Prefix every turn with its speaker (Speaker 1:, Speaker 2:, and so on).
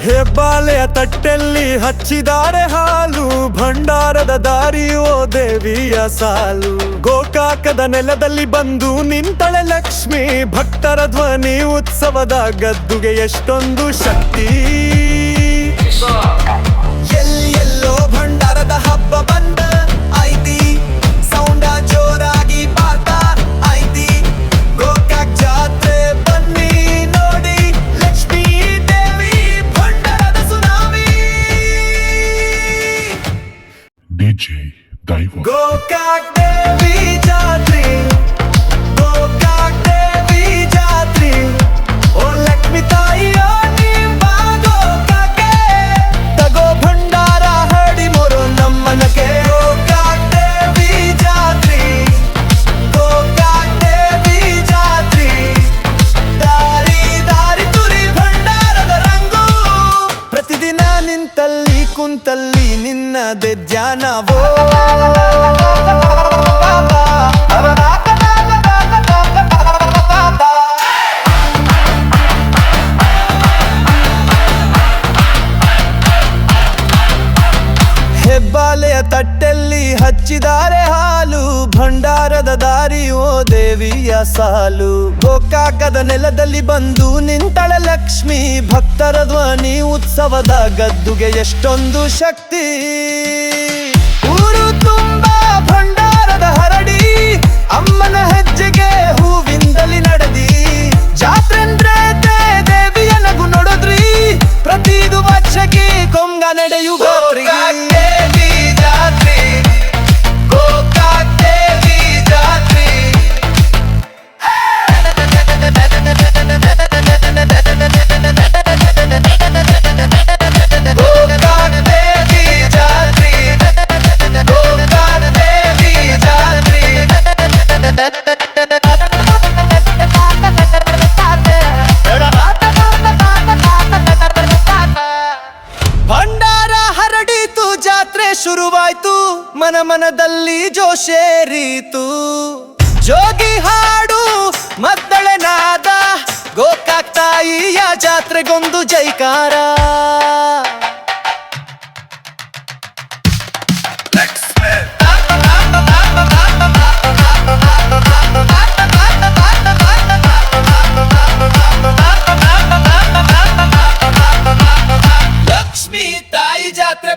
Speaker 1: ಹೆಬ್ಬಾಲೆಯ ತಟ್ಟೆಲ್ಲಿ ಹಚ್ಚಿದ್ದಾರೆ ಹಾಲು, ಭಂಡಾರದ ದಾರಿಯೋ ದೇವಿಯ ಸಾಲು. ಗೋಕಾಕದ ನೆಲದಲ್ಲಿ ಬಂದು ನಿಂತಳೆ ಲಕ್ಷ್ಮಿ, ಭಕ್ತರ ಧ್ವನಿ ಉತ್ಸವದ ಗದ್ದುಗೆ ಎಷ್ಟೊಂದು ಶಕ್ತಿ. ಎಲ್ಲೆಲ್ಲೋ ಭಂಡಾರದ ಹಬ್ಬ ಬಂದ ಐತಿ, ಸೌಂಡ ಜೋರಾಗಿ ಪಾತ ಐತಿ. ಗೋಕಾಕ್ ಜಾತ್ರೆ ಬನ್ನಿ ನೋಡಿ, Lakshmi Devi ಭಂಡಾರದ tsunami.
Speaker 2: DJ Daiva.
Speaker 1: Gokak ದೇವಿ ಜಾತ್ರೆ, ಗೋಕಾಕ್ ದೇವಿ ಜಾತ್ರೆ, ಓ ಲಕ್ಷ್ಮಿ ತಾಯಿಯೋ ನಿಮ್ಮ ಗೋಕಾಕೆ, ತಗೋ ಭಂಡಾರ ಹಡಿ ಮೊರೋ ನಮ್ಮನಗೆ. ಗೋಕಾಕ್ ದೇವಿ ಜಾತ್ರೆ, ಗೋಕಾಕ್ ದೇವಿ ಜಾತ್ರೆ, ದಾರಿ ದಾರಿ ತುರಿ ಭಂಡಾರದ ರಂಗು. ಪ್ರತಿದಿನ ನಿಂತಲ್ಲಿ ಕುಂತಲ್ಲಿ ನಿನ್ನದೆ ಧ್ಯಾನವೋ. ಹೆಬ್ಬಾಲೆಯ ತಟ್ಟೆಲ್ಲಿ ಹಚ್ಚಿದ್ದಾರೆ ಹಾಲು, ಭಂಡಾರದ ದಾರಿಯೋ ದೇವಿಯ ಸಾಲು. ಗೋಕಾಕದ ನೆಲದಲ್ಲಿ ಬಂದು ನಿಂತಳೆ ಲಕ್ಷ್ಮಿ, ಭಕ್ತರ ಧ್ವನಿ ಉತ್ಸವದ ಗದ್ದುಗೆ ಎಷ್ಟೊಂದು ಶಕ್ತಿ. ಊರು ತುಂಬಾ ಭಂಡಾರದ ಹರಡಿ, ಅಮ್ಮನ ಹೆಜ್ಜೆಗೆ ಹೂವಿಂದಲಿ ನಡೆದಿ. ಜಾತ್ರೆಂದ್ರೆ ದೇವಿಯ ನಗು ನೋಡೋದ್ರಿ, ಪ್ರತಿದು ವರ್ಷಕ್ಕೆ ಕೊಂಗ ನಡೆಯುಗೋತ್ರಿ. ಭಂಡಾರ ಹರಡಿತು, ಜಾತ್ರೆ ಶುರುವಾಯ್ತು, ಮನ ಮನದಲ್ಲಿ ಜೋಶೇರಿತು. ಜೋಗಿ ಹಾಡು ಮದ್ದಳೆ ನಾದ, ಗೋಕಾಕ್ ತಾಯಿಯ ಜಾತ್ರೆಗೊಂದು ಜೈಕಾರ. ಲಕ್ಷ್ಮೀ ತಾಯಿ ಜಾತ್ರೆ